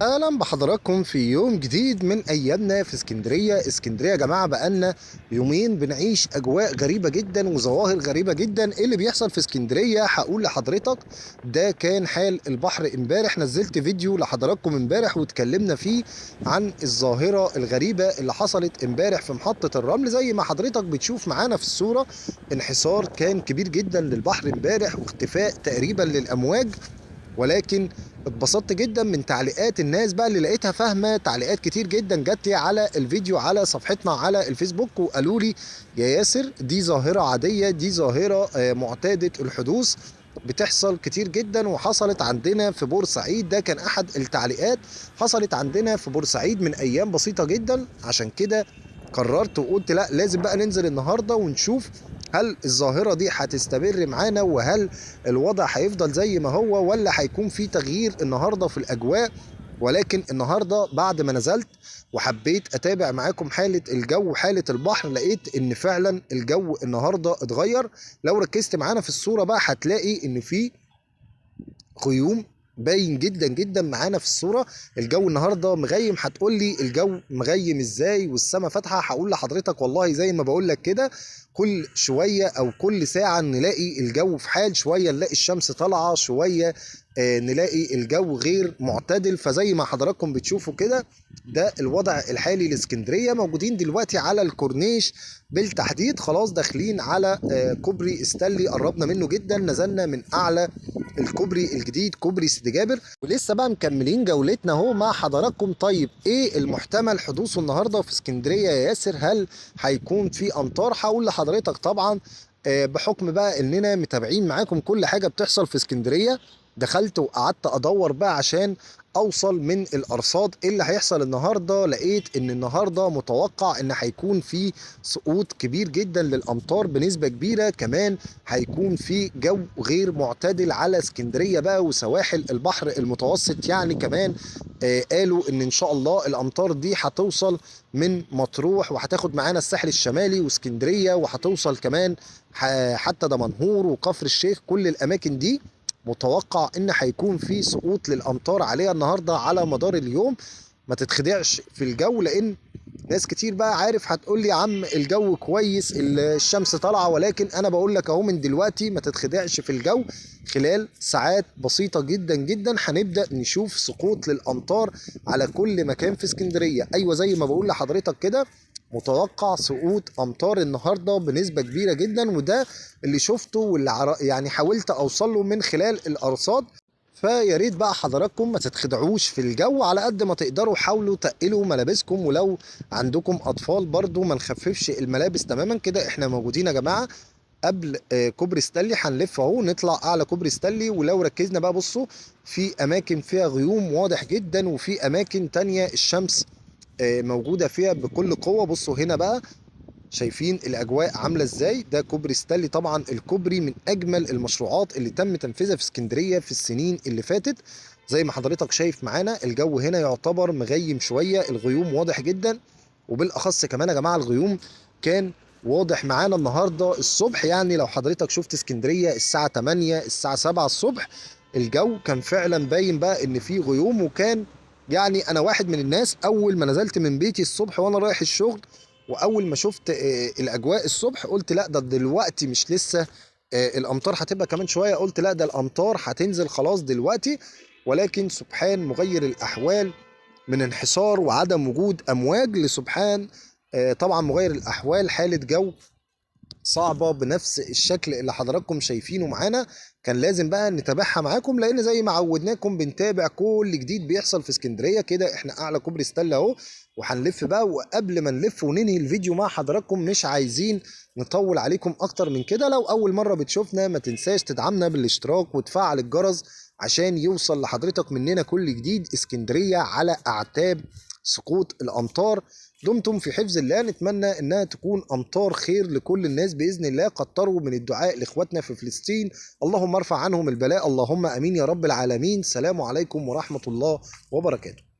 اهلا بحضراتكم في يوم جديد من ايامنا في اسكندريه. اسكندريه يا جماعه بقالنا يومين بنعيش اجواء غريبه جدا وظواهر غريبه جدا. ايه اللي بيحصل في اسكندريه هقول لحضرتك. ده كان حال البحر امبارح. نزلت فيديو لحضراتكم امبارح واتكلمنا فيه عن الظاهره الغريبه اللي حصلت امبارح في محطه الرمل. زي ما حضرتك بتشوف معانا في الصوره، انحسار كان كبير جدا للبحر امبارح واختفاء تقريبا للامواج. ولكن اتبسطت جدا من تعليقات الناس بقى اللي لقيتها فاهمه. تعليقات كتير جدا جات لي على الفيديو على صفحتنا على الفيسبوك وقالوا لي يا ياسر دي ظاهره عاديه، دي ظاهره معتاده الحدوث، بتحصل كتير جدا وحصلت عندنا في بورسعيد. ده كان احد التعليقات، حصلت عندنا في بورسعيد من ايام بسيطه جدا. عشان كده قررت وقلت لا، لازم بقى ننزل النهارده ونشوف هل الظاهرة دي هتستمر معانا، وهل الوضع هيفضل زي ما هو، ولا هيكون في تغيير النهارده في الأجواء. ولكن النهارده بعد ما نزلت وحبيت أتابع معاكم حالة الجو وحالة البحر، لقيت إن فعلا الجو النهارده اتغير. لو ركزت معانا في الصورة بقى هتلاقي إن في غيوم باين جدا جدا معانا في الصوره. الجو النهارده مغيم. هتقول لي الجو مغيم ازاي والسما فاتحه؟ هقول لحضرتك والله زي ما بقول لك كده، كل شويه او كل ساعه نلاقي الجو في حال، شويه نلاقي الشمس طالعه، شويه نلاقي الجو غير معتدل. فزي ما حضراتكم بتشوفوا كده، ده الوضع الحالي لاسكندريه. موجودين دلوقتي على الكورنيش بالتحديد، خلاص داخلين على كوبري استانلي، قربنا منه جدا. نزلنا من اعلى الكوبري الجديد كوبري سيدي جابر، ولسه بقى مكملين جولتنا اهو مع حضراتكم. طيب ايه المحتمل حدوثه النهارده في اسكندريه يا ياسر؟ هل هيكون في امطار؟ هقول لحضرتك طبعا بحكم بقى اننا متابعين معاكم كل حاجه بتحصل في اسكندريه. دخلت وقعدت ادور بقى عشان اوصل من الارصاد ايه اللي هيحصل النهارده. لقيت ان النهارده متوقع ان هيكون في سقوط كبير جدا للامطار بنسبه كبيره. كمان هيكون في جو غير معتدل على اسكندريه بقى وسواحل البحر المتوسط. يعني كمان قالوا ان شاء الله الامطار دي هتوصل من مطروح وهتاخد معانا الساحل الشمالي واسكندريه، وهتوصل كمان حتى دمنهور وكفر الشيخ. كل الاماكن دي متوقع ان هيكون في سقوط للامطار عليها النهارده على مدار اليوم. ما تتخدعش في الجو، لان ناس كتير بقى عارف هتقول لي يا عم الجو كويس الشمس طالعه، ولكن انا بقول لك اهو من دلوقتي ما تتخدعش في الجو. خلال ساعات بسيطه جدا جدا هنبدا نشوف سقوط للامطار على كل مكان في اسكندريه. ايوه زي ما بقول لحضرتك كده، متوقع سقوط امطار النهارده بنسبه كبيره جدا. وده اللي شفته واللي يعني حاولت اوصل له من خلال الارصاد. فيا ريت بقى حضراتكم ما تتخدعوش في الجو، على قد ما تقدروا حاولوا تقلوا ملابسكم، ولو عندكم اطفال برضو ما نخففش الملابس تماما كده. احنا موجودين يا جماعه قبل كوبري ستانلي، هنلف اهو نطلع اعلى كوبري ستانلي. ولو ركزنا بقى بصوا، في اماكن فيها غيوم واضح جدا، وفي اماكن تانية الشمس موجوده فيها بكل قوه. بصوا هنا بقى شايفين الاجواء عامله ازاي. ده كوبري ستانلي، طبعا الكوبري من اجمل المشروعات اللي تم تنفيذها في اسكندريه في السنين اللي فاتت. زي ما حضرتك شايف معانا الجو هنا يعتبر مغيم شويه، الغيوم واضح جدا. وبالاخص كمان يا جماعه الغيوم كان واضح معانا النهارده الصبح. يعني لو حضرتك شفت اسكندريه الساعه 8 الساعه 7 الصبح، الجو كان فعلا باين بقى ان في غيوم. وكان يعني انا واحد من الناس اول ما نزلت من بيتي الصبح وانا رايح الشغل، واول ما شفت الاجواء الصبح قلت لا ده دلوقتي مش لسه الامطار هتبقى كمان شويه. قلت لا ده الامطار هتنزل خلاص دلوقتي. ولكن سبحان مغير الاحوال، من انحسار وعدم وجود امواج لسبحان طبعا مغير الاحوال حاله جو صعبة بنفس الشكل اللي حضراتكم شايفينه معانا. كان لازم بقى نتابعها معاكم، لان زي ما عودناكم بنتابع كل جديد بيحصل في اسكندرية كده. احنا اعلى كوبري ستانلي اهو، وهنلف بقى. وقبل ما نلف وننهي الفيديو مع حضراتكم، مش عايزين نطول عليكم اكتر من كده. لو اول مرة بتشوفنا ما تنساش تدعمنا بالاشتراك وتفعل الجرس عشان يوصل لحضرتك مننا كل جديد. اسكندرية على اعتاب سقوط الامطار. دمتم في حفظ الله. نتمنى انها تكون امطار خير لكل الناس باذن الله. كتروا من الدعاء لاخواتنا في فلسطين، اللهم ارفع عنهم البلاء، اللهم امين يا رب العالمين. سلام عليكم ورحمه الله وبركاته.